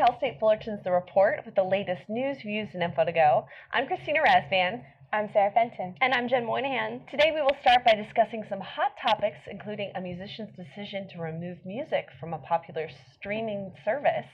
Cal State Fullerton's The Report with the latest news, views, and info to go. I'm Christina Razvan. I'm Sarah Fenton. And I'm Jen Moynihan. Today we will start by discussing some hot topics, including a musician's decision to remove music from a popular streaming service,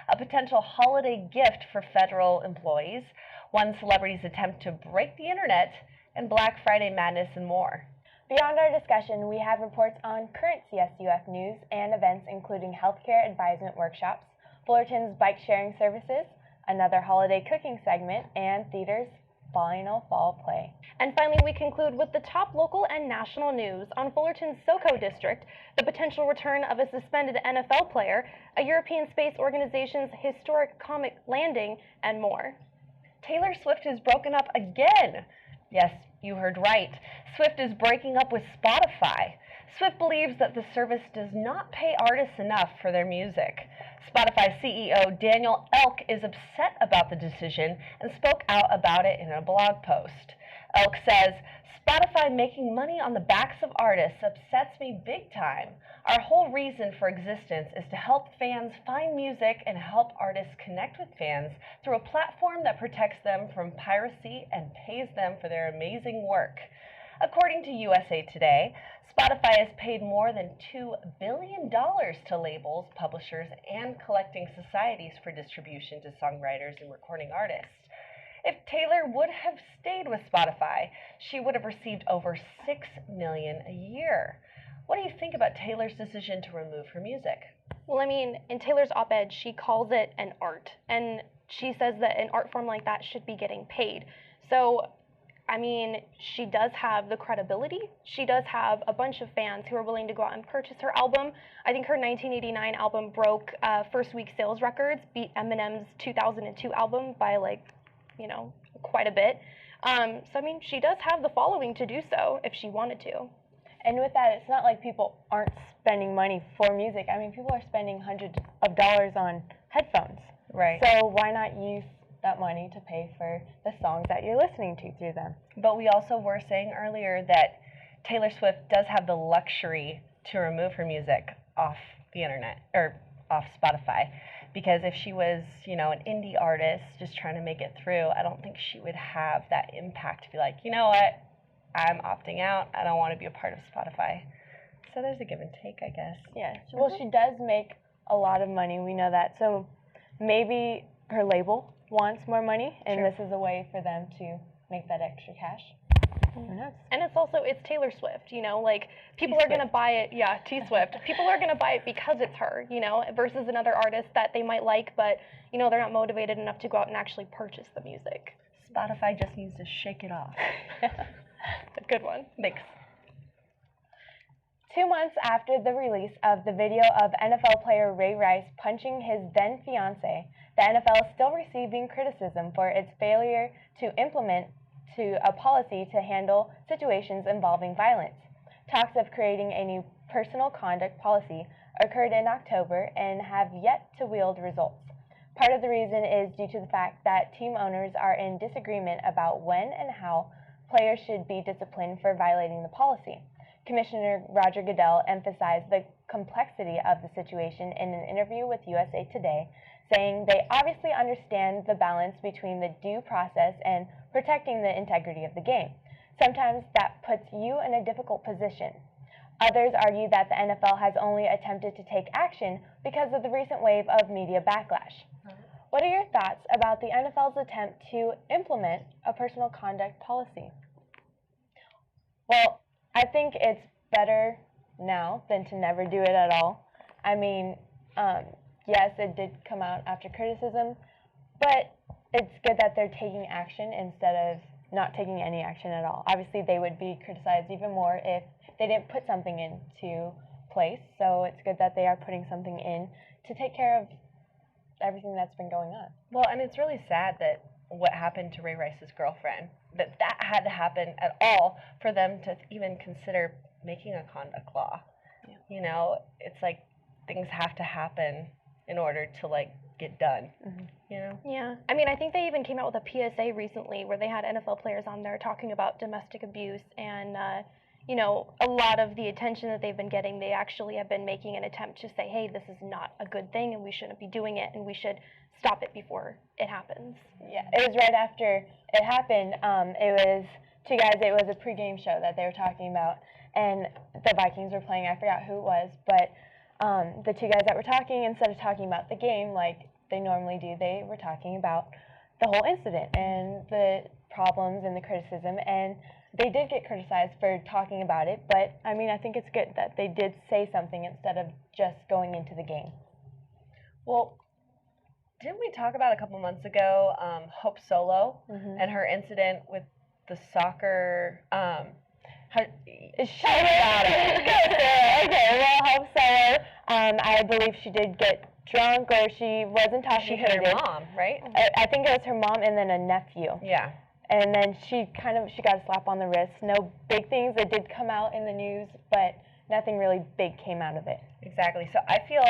a potential holiday gift for federal employees, one celebrity's attempt to break the internet, and Black Friday madness and more. Beyond our discussion, we have reports on current CSUF news and events including healthcare advisement workshops, Fullerton's bike sharing services, another holiday cooking segment, and theater's final fall play. And finally, we conclude with the top local and national news on Fullerton's SoCo district, the potential return of a suspended NFL player, a European Space Organization's historic comet landing, and more. Taylor Swift is broken up again. Yes, you heard right. Swift is breaking up with Spotify. Swift believes that the service does not pay artists enough for their music. Spotify CEO Daniel Elk is upset about the decision and spoke out about it in a blog post. Elk says, "Spotify making money on the backs of artists upsets me big time. Our whole reason for existence is to help fans find music and help artists connect with fans through a platform that protects them from piracy and pays them for their amazing work." According to USA Today, Spotify has paid more than $2 billion to labels, publishers, and collecting societies for distribution to songwriters and recording artists. If Taylor would have stayed with Spotify, she would have received over $6 million a year. What do you think about Taylor's decision to remove her music? Well, I mean, in Taylor's op-ed, she calls it an art, and she says that an art form like that should be getting paid. So, I mean, she does have the credibility. She does have a bunch of fans who are willing to go out and purchase her album. I think her 1989 album broke first week sales records, beat Eminem's 2002 album by quite a bit. So, I mean, she does have the following to do so if she wanted to. And with that, it's not like people aren't spending money for music. I mean, people are spending hundreds of dollars on headphones. Right. So why not use that money to pay for the songs that you're listening to through them? But we also were saying earlier that Taylor Swift does have the luxury to remove her music off the internet, or off Spotify. Because if she was, an indie artist just trying to make it through, I don't think she would have that impact to be like, you know what, I'm opting out. I don't want to be a part of Spotify. So there's a give and take, I guess. Yeah. Well, she does make a lot of money. We know that. So maybe her label wants more money, and Sure. This is a way for them to make that extra cash. Who knows? And it's Taylor Swift, people are going to buy it. Yeah, T-Swift. People are going to buy it because it's her, versus another artist that they might like, but, they're not motivated enough to go out and actually purchase the music. Spotify just needs to shake it off. A good one. Thanks. 2 months after the release of the video of NFL player Ray Rice punching his then-fiancée, the NFL is still receiving criticism for its failure to implement a policy to handle situations involving violence. Talks of creating a new personal conduct policy occurred in October and have yet to wield results. Part of the reason is due to the fact that team owners are in disagreement about when and how players should be disciplined for violating the policy. Commissioner Roger Goodell emphasized the complexity of the situation in an interview with USA Today, saying they obviously understand the balance between the due process and protecting the integrity of the game. Sometimes that puts you in a difficult position. Others argue that the NFL has only attempted to take action because of the recent wave of media backlash. What are your thoughts about the NFL's attempt to implement a personal conduct policy? Well, I think it's better now than to never do it at all. I mean, yes, it did come out after criticism, but it's good that they're taking action instead of not taking any action at all. Obviously, they would be criticized even more if they didn't put something into place, so it's good that they are putting something in to take care of everything that's been going on. Well, and it's really sad that what happened to Ray Rice's girlfriend, that had to happen at all for them to even consider making a conduct law. Yeah. It's like things have to happen in order to get done. Mm-hmm. Yeah. I mean, I think they even came out with a PSA recently where they had NFL players on there talking about domestic abuse and you know, a lot of the attention that they've been getting, they actually have been making an attempt to say, hey, this is not a good thing and we shouldn't be doing it and we should stop it before it happens. Yeah, it was right after it happened. It was a pregame show that they were talking about, and the Vikings were playing. I forgot who it was, but the two guys that were talking, instead of talking about the game like they normally do, they were talking about the whole incident and the problems and the criticism, and they did get criticized for talking about it, but I mean, I think it's good that they did say something instead of just going into the game. Well, didn't we talk about a couple months ago Hope Solo and her incident with the soccer? Shut about it. Okay, well, Hope Solo, I believe she did get drunk, or she was intoxicated. She hit her mom, right? I think it was her mom and then a nephew. Yeah. And then she got a slap on the wrist. No big things that did come out in the news, but nothing really big came out of it. Exactly. So I feel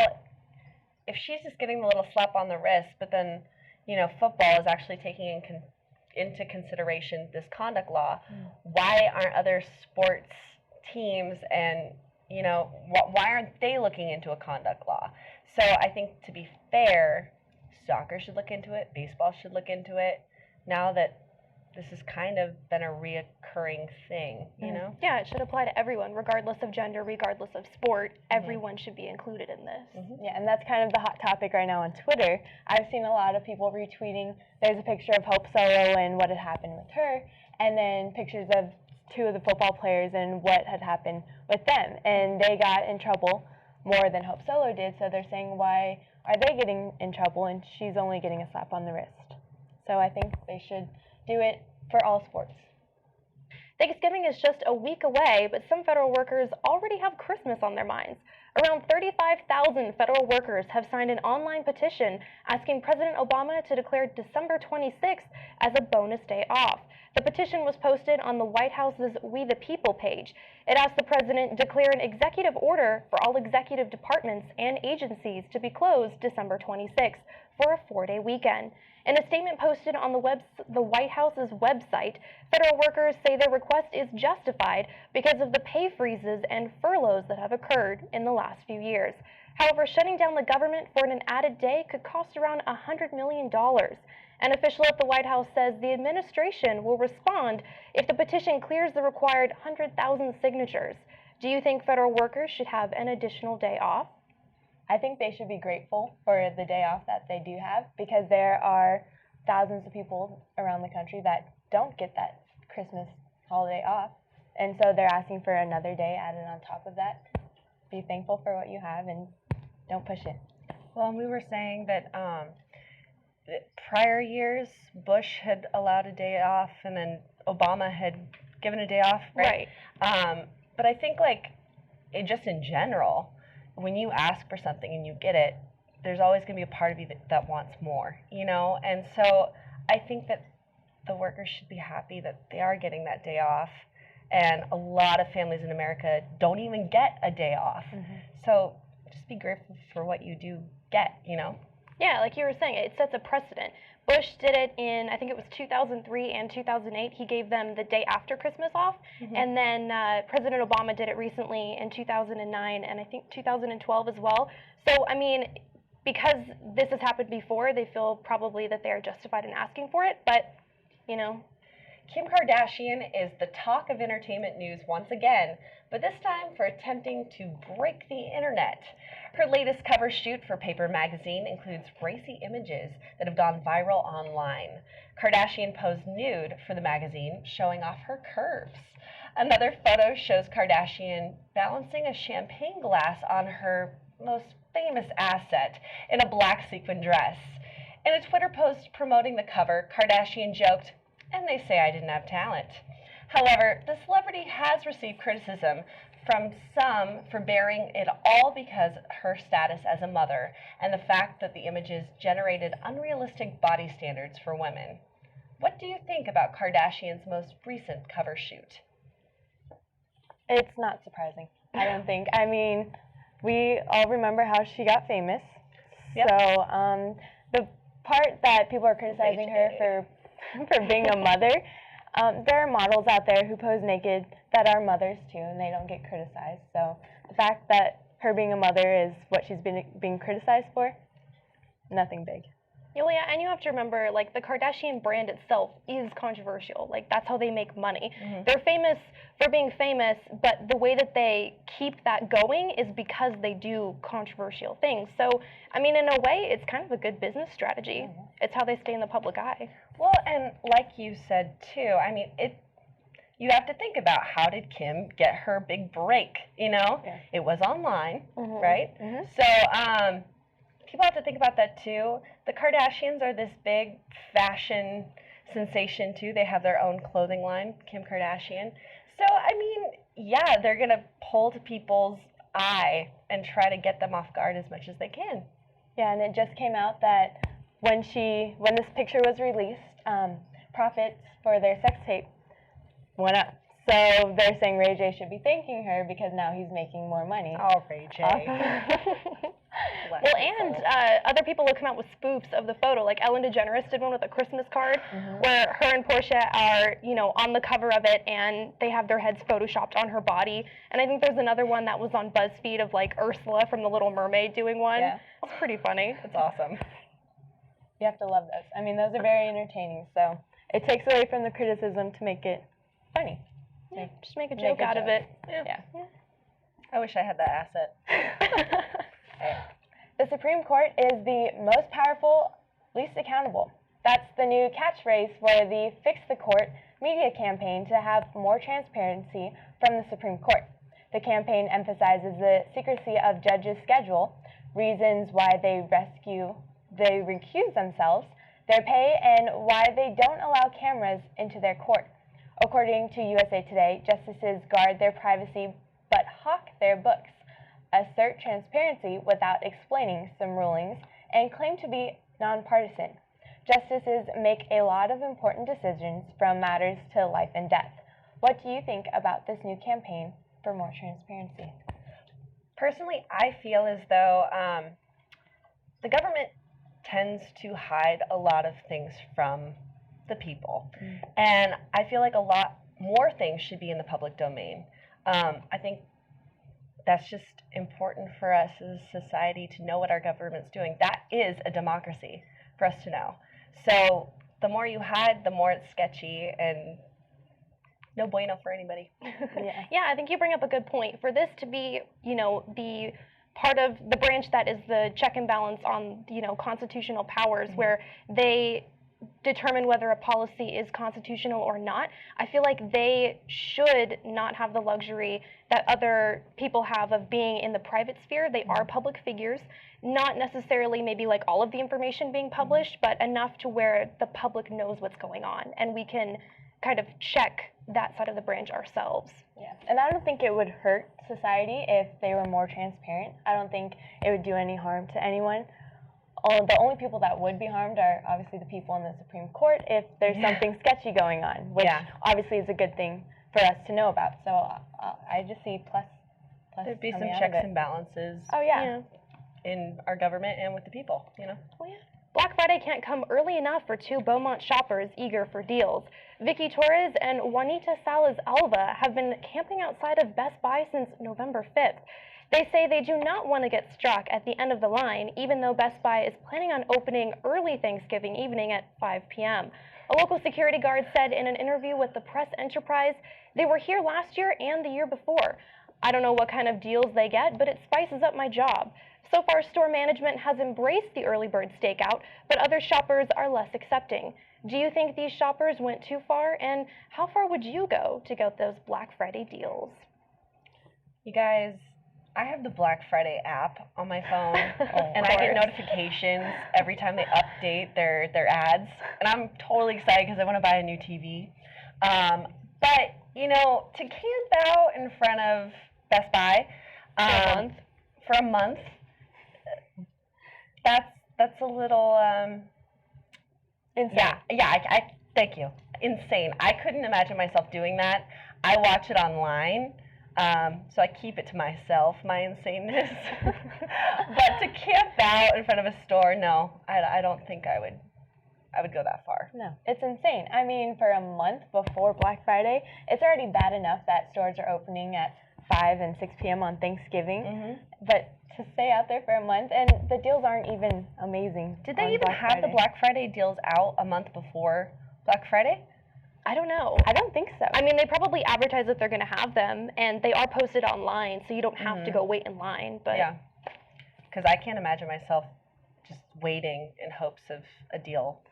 if she's just getting the little slap on the wrist, but then, you know, football is actually taking into consideration this conduct law, why aren't other sports teams and, you know, why aren't they looking into a conduct law? So I think, to be fair, soccer should look into it, baseball should look into it, now that this has kind of been a reoccurring thing, you know? Yeah, it should apply to everyone, regardless of gender, regardless of sport. Everyone should be included in this. Yeah, and that's kind of the hot topic right now on Twitter. I've seen a lot of people retweeting. There's a picture of Hope Solo and what had happened with her, and then pictures of two of the football players and what had happened with them. And they got in trouble more than Hope Solo did, so they're saying, why are they getting in trouble and she's only getting a slap on the wrist? So I think they should do it for all sports. Thanksgiving is just a week away, but some federal workers already have Christmas on their minds. Around 35,000 federal workers have signed an online petition asking President Obama to declare December 26th as a bonus day off. The petition was posted on the White House's We the People page. It asked the president to declare an executive order for all executive departments and agencies to be closed December 26th for a 4-day weekend. In a statement posted on the White House's website, federal workers say their request is justified because of the pay freezes and furloughs that have occurred in the last few years. However, shutting down the government for an added day could cost around $100 million. An official at the White House says the administration will respond if the petition clears the required 100,000 signatures. Do you think federal workers should have an additional day off? I think they should be grateful for the day off that they do have, because there are thousands of people around the country that don't get that Christmas holiday off. And so they're asking for another day added on top of that. Be thankful for what you have and don't push it. Well, and we were saying that prior years, Bush had allowed a day off, and then Obama had given a day off, right? But I think, like, just in general, when you ask for something and you get it, there's always going to be a part of you that wants more, you know? And so I think that the workers should be happy that they are getting that day off. And a lot of families in America don't even get a day off. So just be grateful for what you do get, you know? Yeah, like you were saying, it sets a precedent. Bush did it in, I think it was 2003 and 2008. He gave them the day after Christmas off. And then President Obama did it recently in 2009 and I think 2012 as well. So, I mean, because this has happened before, they feel probably that they are justified in asking for it. But, you know. Kim Kardashian is the talk of entertainment news once again, but this time for attempting to break the internet. Her latest cover shoot for Paper magazine includes racy images that have gone viral online. Kardashian posed nude for the magazine, showing off her curves. Another photo shows Kardashian balancing a champagne glass on her most famous asset in a black sequin dress. In a Twitter post promoting the cover, Kardashian joked, "And they say I didn't have talent." However, the celebrity has received criticism from some for bearing it all because her status as a mother and the fact that the images generated unrealistic body standards for women. What do you think about Kardashian's most recent cover shoot? It's not surprising, I don't think. I mean, we all remember how she got famous. Yep. So the part that people are criticizing her for being a mother, There are models out there who pose naked that are mothers too, and they don't get criticized. So the fact that her being a mother is what she's being criticized for, nothing big. Yulia, and you have to remember, like, the Kardashian brand itself is controversial. Like, that's how they make money. They're famous for being famous, but the way that they keep that going is because they do controversial things. So, I mean, in a way, it's kind of a good business strategy. It's how they stay in the public eye. Well, and like you said, too, I mean, you have to think about, how did Kim get her big break, you know? Yeah. It was online, right? So, people have to think about that too. The Kardashians are this big fashion sensation too. They have their own clothing line, Kim Kardashian. So, I mean, yeah, they're going to pull to people's eye and try to get them off guard as much as they can. Yeah, and it just came out that when this picture was released, profits for their sex tape went up. So they're saying Ray J should be thanking her because now he's making more money. Oh, Ray J. Well, and other people have come out with spoofs of the photo. Like Ellen DeGeneres did one with a Christmas card where her and Portia are, you know, on the cover of it, and they have their heads photoshopped on her body. And I think there's another one that was on BuzzFeed of like Ursula from The Little Mermaid doing one. Yeah. It's pretty funny. That's awesome. You have to love those. I mean, those are very entertaining. So it takes away from the criticism to make it funny. Yeah, just make a joke out of it. Yeah. I wish I had that asset. The Supreme Court is the most powerful, least accountable. That's the new catchphrase for the Fix the Court media campaign to have more transparency from the Supreme Court. The campaign emphasizes the secrecy of judges' schedule, reasons why they recuse themselves, their pay, and why they don't allow cameras into their court. According to USA Today, justices guard their privacy but hawk their books, assert transparency without explaining some rulings, and claim to be nonpartisan. Justices make a lot of important decisions from matters to life and death. What do you think about this new campaign for more transparency? Personally, I feel as though the government tends to hide a lot of things from the people. And I feel like a lot more things should be in the public domain. I think that's just important for us as a society to know what our government's doing. That is a democracy for us to know. So the more you hide, the more it's sketchy and no bueno for anybody. Yeah, I think you bring up a good point. For this to be, you know, the part of the branch that is the check and balance on, you know, constitutional powers, where they determine whether a policy is constitutional or not, I feel like they should not have the luxury that other people have of being in the private sphere. They are public figures, not necessarily maybe like all of the information being published, but enough to where the public knows what's going on, and we can kind of check that side of the branch ourselves. Yeah, and I don't think it would hurt society if they were more transparent. I don't think it would do any harm to anyone. The only people that would be harmed are obviously the people in the Supreme Court if there's something sketchy going on, which obviously is a good thing for us to know about. So I just see plus There'd be some coming out checks of it. and balances Oh yeah. in our government and with the people, you know? Oh, yeah. Black Friday can't come early enough for two Beaumont shoppers eager for deals. Vicky Torres and Juanita Salas Alva have been camping outside of Best Buy since November 5th. They say they do not want to get struck at the end of the line, even though Best Buy is planning on opening early Thanksgiving evening at 5 p.m. A local security guard said in an interview with the Press Enterprise, they were here last year and the year before. I don't know what kind of deals they get, but it spices up my job. So far, store management has embraced the early bird stakeout, but other shoppers are less accepting. Do you think these shoppers went too far, and how far would you go to get those Black Friday deals? You guys, I have the Black Friday app on my phone, and I get notifications every time they update their ads, and I'm totally excited because I want to buy a new TV. But, you know, to camp out in front of Best Buy for a month, that's a little, insane. I thank you. Insane. I couldn't imagine myself doing that. I watch it online. So I keep it to myself, my insaneness. But to camp out in front of a store, no, I don't think I I would go that far. No, it's insane. I mean, for a month before Black Friday, it's already bad enough that stores are opening at 5 and 6 p.m. on Thanksgiving. But to stay out there for a month, and the deals aren't even amazing. Did they even have the Black Friday deals out a month before Black Friday? I don't know. I don't think so. I mean, they probably advertise that they're going to have them, and they are posted online, so you don't have to go wait in line. But yeah, because I can't imagine myself just waiting in hopes of a deal,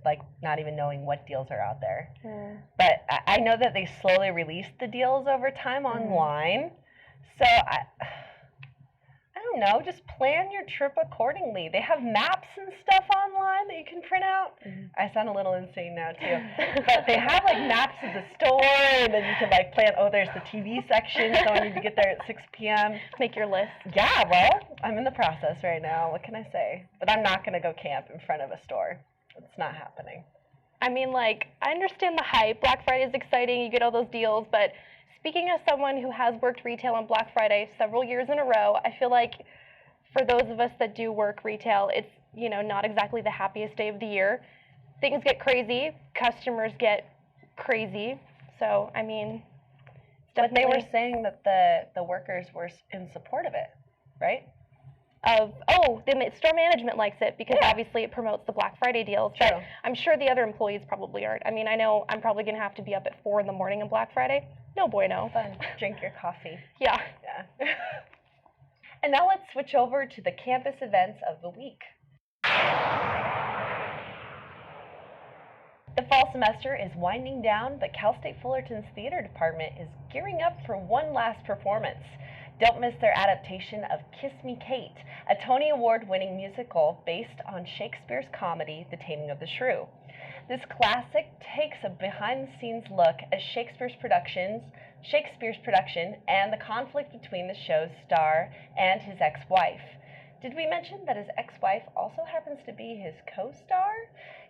like not even knowing what deals are out there. But I know that they slowly release the deals over time online, so I don't know, just plan your trip accordingly. They have maps and stuff online that you can print out. I sound a little insane now too. But they have like maps of the store, and then you can like plan, oh, there's the TV section, so I need to get there at 6 p.m. Make your list. Yeah, well, I'm in the process right now. What can I say? But I'm not going to go camp in front of a store. It's not happening. I mean, like, I understand the hype. Black Friday is exciting. You get all those deals, but speaking as someone who has worked retail on Black Friday several years in a row, I feel like for those of us that do work retail, it's, you know, not exactly the happiest day of the year. Things get crazy. Customers get crazy. So, I mean, but they were saying that the workers were in support of it, right? The store management likes it because obviously it promotes the Black Friday deals. True. But I'm sure the other employees probably aren't. I mean, I know I'm probably going to have to be up at 4 in the morning on Black Friday. No bueno. Fun. Drink your coffee. Yeah. Yeah. And now let's switch over to the campus events of the week. The fall semester is winding down, but Cal State Fullerton's theater department is gearing up for one last performance. Don't miss their adaptation of Kiss Me Kate, a Tony Award-winning musical based on Shakespeare's comedy, The Taming of the Shrew. This classic takes a behind-the-scenes look at Shakespeare's production and the conflict between the show's star and his ex-wife. Did we mention that his ex-wife also happens to be his co-star?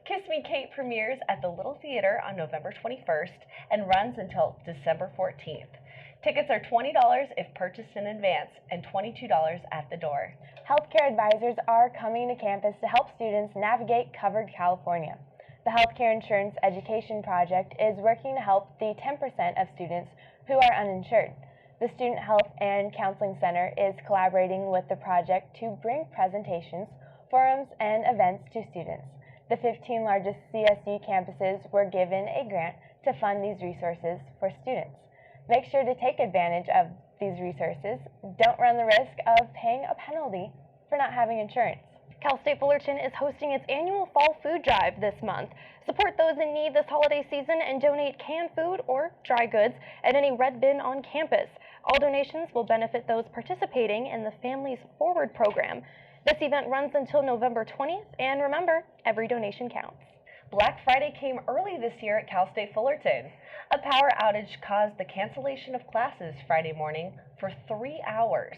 Kiss Me Kate premieres at the Little Theater on November 21st and runs until December 14th. Tickets are $20 if purchased in advance and $22 at the door. Healthcare advisors are coming to campus to help students navigate covered California. The Healthcare Insurance Education Project is working to help the 10% of students who are uninsured. The Student Health and Counseling Center is collaborating with the project to bring presentations, forums, and events to students. The 15 largest CSU campuses were given a grant to fund these resources for students. Make sure to take advantage of these resources. Don't run the risk of paying a penalty for not having insurance. Cal State Fullerton is hosting its annual fall food drive this month. Support those in need this holiday season and donate canned food or dry goods at any red bin on campus. All donations will benefit those participating in the Families Forward program. This event runs until November 20th, and remember, every donation counts. Black Friday came early this year at Cal State Fullerton. A power outage caused the cancellation of classes Friday morning for 3 hours.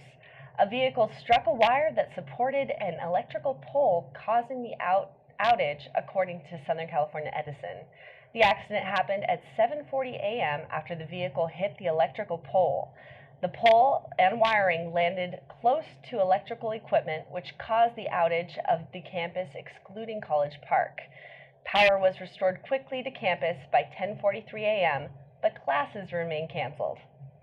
A vehicle struck a wire that supported an electrical pole, causing the outage, according to Southern California Edison. The accident happened at 7:40 a.m. after the vehicle hit the electrical pole. The pole and wiring landed close to electrical equipment, which caused the outage of the campus, excluding College Park. Power was restored quickly to campus by 10:43 a.m., but classes remain canceled.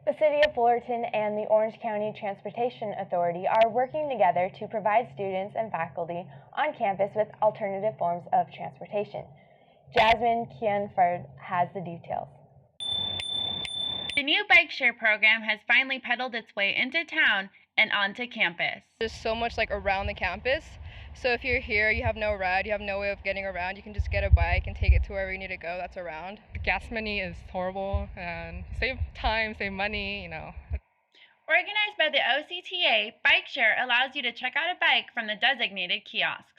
The City of Fullerton and the Orange County Transportation Authority are working together to provide students and faculty on campus with alternative forms of transportation. Jasmine Kianford has the details. The new bike share program has finally pedaled its way into town and onto campus. There's so much around the campus. So if you're here, you have no ride, you have no way of getting around, you can just get a bike and take it to wherever you need to go that's around. The gas money is horrible, and save time, save money, Organized by the OCTA, Bike Share allows you to check out a bike from the designated kiosks.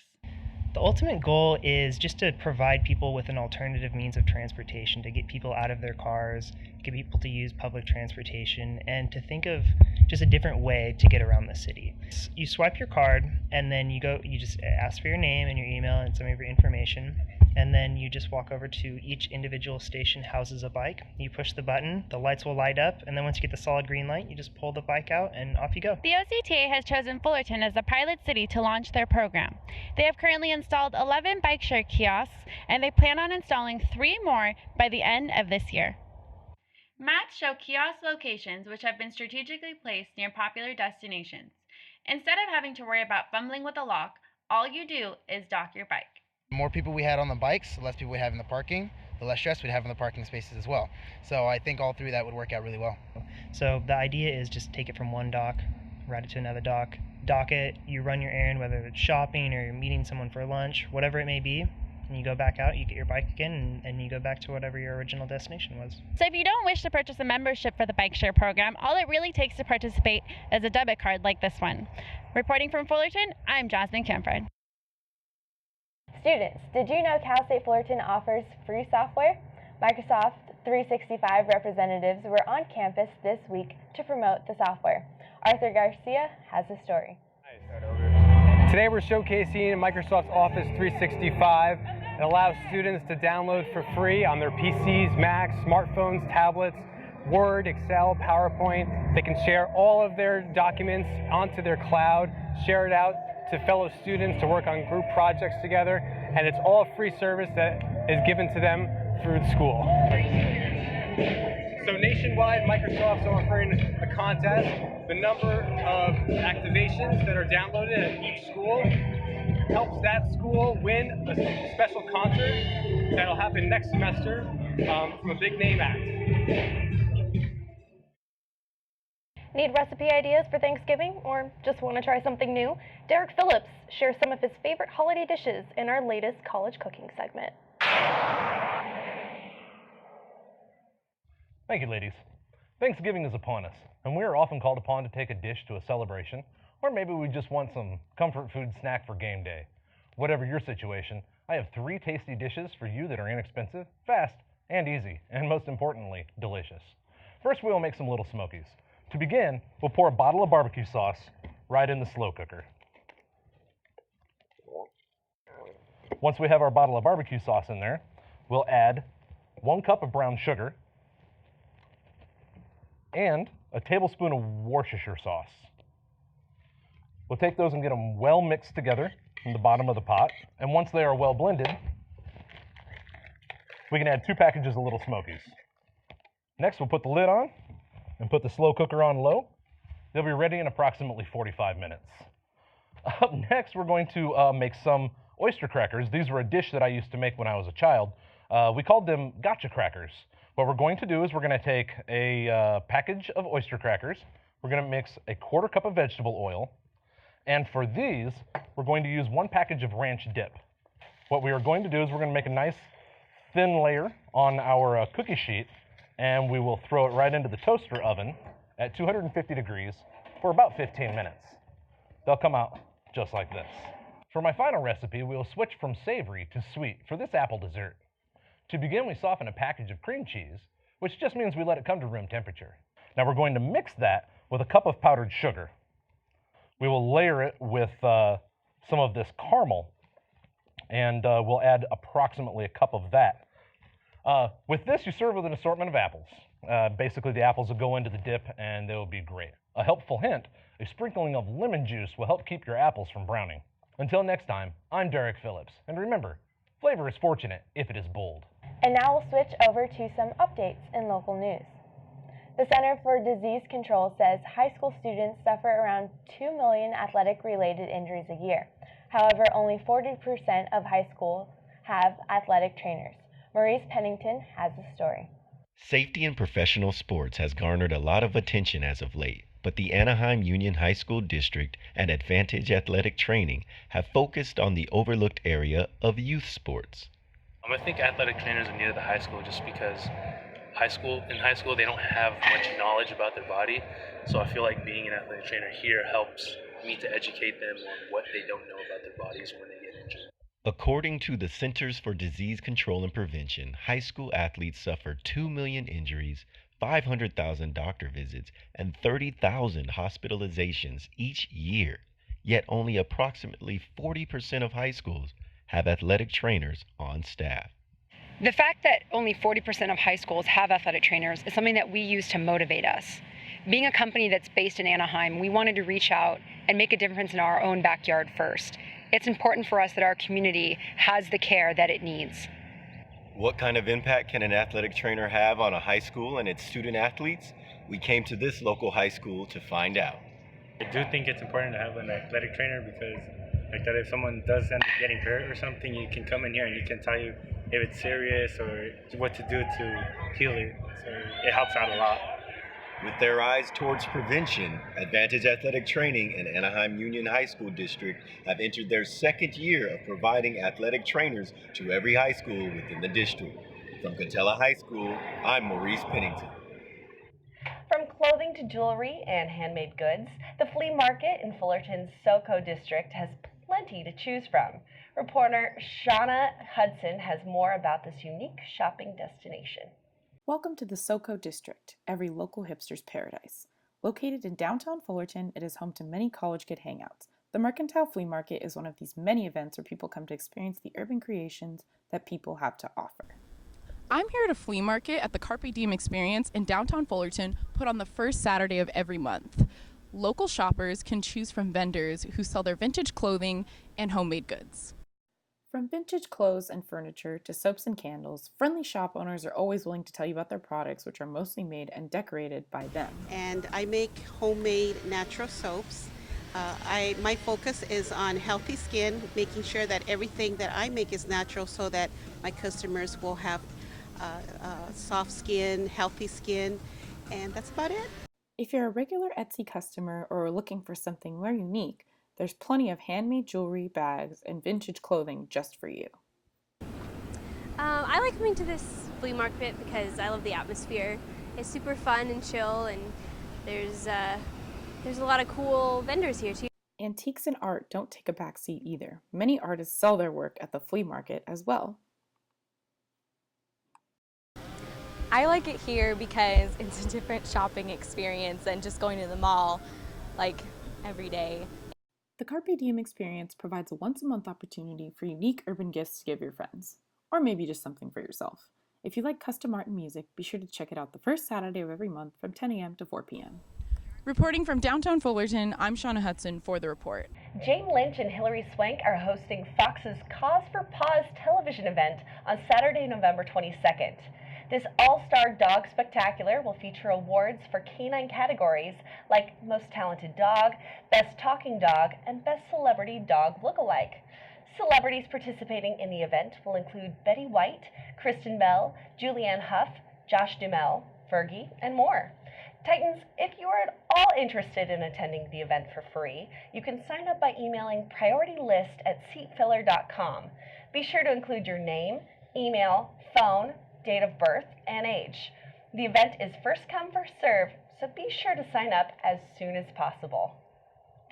The ultimate goal is just to provide people with an alternative means of transportation, to get people out of their cars, get people to use public transportation, and to think of just a different way to get around the city. You swipe your card, and then you just ask for your name and your email and some of your information, and then you just walk over to each individual station houses a bike. You push the button, the lights will light up, and then once you get the solid green light, you just pull the bike out and off you go. The OCTA has chosen Fullerton as the pilot city to launch their program. They have currently installed 11 bike share kiosks, and they plan on installing 3 more by the end of this year. Maps show kiosk locations which have been strategically placed near popular destinations. Instead of having to worry about fumbling with a lock, all you do is dock your bike. The more people we had on the bikes, the less people we have in the parking, the less stress we'd have in the parking spaces as well. So I think all three of that would work out really well. So the idea is just take it from one dock, ride it to another dock, dock it, you run your errand, whether it's shopping or you're meeting someone for lunch, whatever it may be, and you go back out, you get your bike again, and you go back to whatever your original destination was. So if you don't wish to purchase a membership for the bike share program, all it really takes to participate is a debit card like this one. Reporting from Fullerton, I'm Jasmine Camford. Students, did you know Cal State Fullerton offers free software? Microsoft 365 representatives were on campus this week to promote the software. Arthur Garcia has the story. Today we're showcasing Microsoft Office 365. It allows students to download for free on their PCs, Macs, smartphones, tablets, Word, Excel, PowerPoint. They can share all of their documents onto their cloud, share it out to fellow students to work on group projects together, and it's all a free service that is given to them through the school. So nationwide, Microsoft's offering a contest. The number of activations that are downloaded at each school helps that school win a special concert that'll happen next semester from a big name act. Need recipe ideas for Thanksgiving or just want to try something new? Derek Phillips shares some of his favorite holiday dishes in our latest college cooking segment. Thank you, ladies. Thanksgiving is upon us, and we are often called upon to take a dish to a celebration, or maybe we just want some comfort food snack for game day. Whatever your situation, I have 3 tasty dishes for you that are inexpensive, fast, and easy, and most importantly, delicious. First, we will make some little smokies. To begin, we'll pour a bottle of barbecue sauce right in the slow cooker. Once we have our bottle of barbecue sauce in there, we'll add 1 cup of brown sugar and a tablespoon of Worcestershire sauce. We'll take those and get them well mixed together in the bottom of the pot, and once they are well blended, we can add 2 packages of little smokies. Next, we'll put the lid on and put the slow cooker on low. They'll be ready in approximately 45 minutes. Up next, we're going to make some oyster crackers. These were a dish that I used to make when I was a child. We called them gotcha crackers. What we're going to do is we're going to take a package of oyster crackers. We're going to mix a 1/4 cup of vegetable oil. And for these, we're going to use 1 package of ranch dip. What we are going to do is we're going to make a nice thin layer on our cookie sheet, and we will throw it right into the toaster oven at 250 degrees for about 15 minutes. They'll come out just like this. For my final recipe, we will switch from savory to sweet for this apple dessert. To begin, we soften a package of cream cheese, which just means we let it come to room temperature. Now we're going to mix that with a cup of powdered sugar. We will layer it with some of this caramel, and we'll add approximately a cup of that. With this, you serve with an assortment of apples. Basically, the apples will go into the dip, and they will be great. A helpful hint, a sprinkling of lemon juice will help keep your apples from browning. Until next time, I'm Derek Phillips, and remember, flavor is fortunate if it is bold. And now we'll switch over to some updates in local news. The Center for Disease Control says high school students suffer around 2 million athletic-related injuries a year. However, only 40% of high schools have athletic trainers. Maurice Pennington has the story. Safety in professional sports has garnered a lot of attention as of late, but the Anaheim Union High School District and Advantage Athletic Training have focused on the overlooked area of youth sports. I think athletic trainers are needed at the high school just because in high school they don't have much knowledge about their body, so I feel like being an athletic trainer here helps me to educate them on what they don't know about their bodies when they get injured. According to the Centers for Disease Control and Prevention, high school athletes suffer 2 million injuries, 500,000 doctor visits, and 30,000 hospitalizations each year. Yet only approximately 40% of high schools have athletic trainers on staff. The fact that only 40% of high schools have athletic trainers is something that we use to motivate us. Being a company that's based in Anaheim, we wanted to reach out and make a difference in our own backyard first. It's important for us that our community has the care that it needs. What kind of impact can an athletic trainer have on a high school and its student athletes? We came to this local high school to find out. I do think it's important to have an athletic trainer because like that if someone does end up getting hurt or something, you can come in here and you can tell you if it's serious or what to do to heal it. So it helps out a lot. With their eyes towards prevention, Advantage Athletic Training and Anaheim Union High School District have entered their second year of providing athletic trainers to every high school within the district. From Catella High School, I'm Maurice Pennington. From clothing to jewelry and handmade goods, the flea market in Fullerton's SoCo district has plenty to choose from. Reporter Shauna Hudson has more about this unique shopping destination. Welcome to the SoCo district, every local hipster's paradise. Located in downtown Fullerton, it is home to many college kid hangouts. The Mercantile Flea Market is one of these many events where people come to experience the urban creations that people have to offer. I'm here at a flea market at the Carpe Diem Experience in downtown Fullerton, put on the first Saturday of every month. Local shoppers can choose from vendors who sell their vintage clothing and homemade goods. From vintage clothes and furniture to soaps and candles, friendly shop owners are always willing to tell you about their products, which are mostly made and decorated by them. And I make homemade natural soaps. My focus is on healthy skin, making sure that everything that I make is natural so that my customers will have soft skin, healthy skin, and that's about it. If you're a regular Etsy customer or are looking for something more unique, there's plenty of handmade jewelry, bags, and vintage clothing just for you. I like coming to this flea market because I love the atmosphere. It's super fun and chill, and there's a lot of cool vendors here too. Antiques and art don't take a backseat either. Many artists sell their work at the flea market as well. I like it here because it's a different shopping experience than just going to the mall like every day. The Carpe Diem Experience provides a once-a-month opportunity for unique urban gifts to give your friends, or maybe just something for yourself. If you like custom art and music, be sure to check it out the first Saturday of every month from 10 a.m. to 4 p.m. Reporting from downtown Fullerton, I'm Shauna Hudson for The Report. Jane Lynch and Hilary Swank are hosting Fox's Cause for Paws television event on Saturday, November 22nd. This all-star dog spectacular will feature awards for canine categories like Most Talented Dog, Best Talking Dog, and Best Celebrity Dog Lookalike. Celebrities participating in the event will include Betty White, Kristen Bell, Julianne Hough, Josh Duhamel, Fergie, and more. Titans, if you are at all interested in attending the event for free, you can sign up by emailing PriorityList@seatfiller.com. Be sure to include your name, email, phone, date of birth, and age. The event is first come, first serve, so be sure to sign up as soon as possible.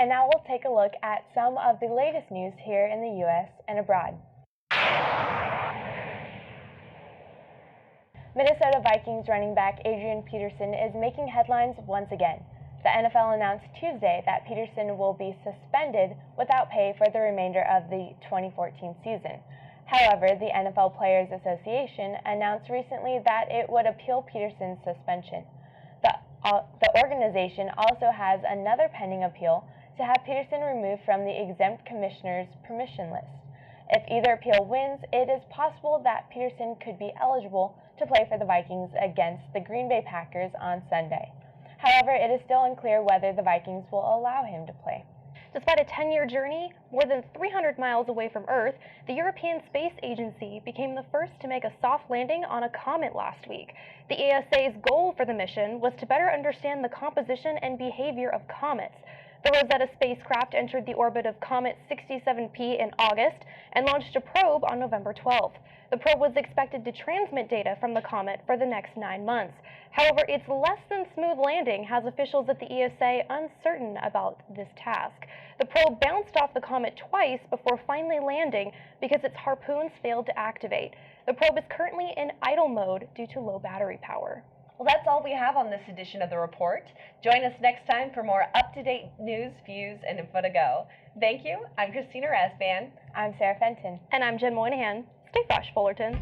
And now we'll take a look at some of the latest news here in the U.S. and abroad. Minnesota Vikings running back Adrian Peterson is making headlines once again. The NFL announced Tuesday that Peterson will be suspended without pay for the remainder of the 2014 season. However, the NFL Players Association announced recently that it would appeal Peterson's suspension. The organization also has another pending appeal to have Peterson removed from the exempt commissioner's permission list. If either appeal wins, it is possible that Peterson could be eligible to play for the Vikings against the Green Bay Packers on Sunday. However, it is still unclear whether the Vikings will allow him to play. Despite a 10-year journey, more than 300 miles away from Earth, the European Space Agency became the first to make a soft landing on a comet last week. The ESA's goal for the mission was to better understand the composition and behavior of comets. The Rosetta spacecraft entered the orbit of Comet 67P in August and launched a probe on November 12th. The probe was expected to transmit data from the comet for the next 9 months. However, its less than smooth landing has officials at the ESA uncertain about this task. The probe bounced off the comet twice before finally landing because its harpoons failed to activate. The probe is currently in idle mode due to low battery power. Well, that's all we have on this edition of The Report. Join us next time for more up-to-date news, views, and info to go. Thank you. I'm Christina Rasband. I'm Sarah Fenton. And I'm Jen Moynihan. Stay fresh, Fullerton.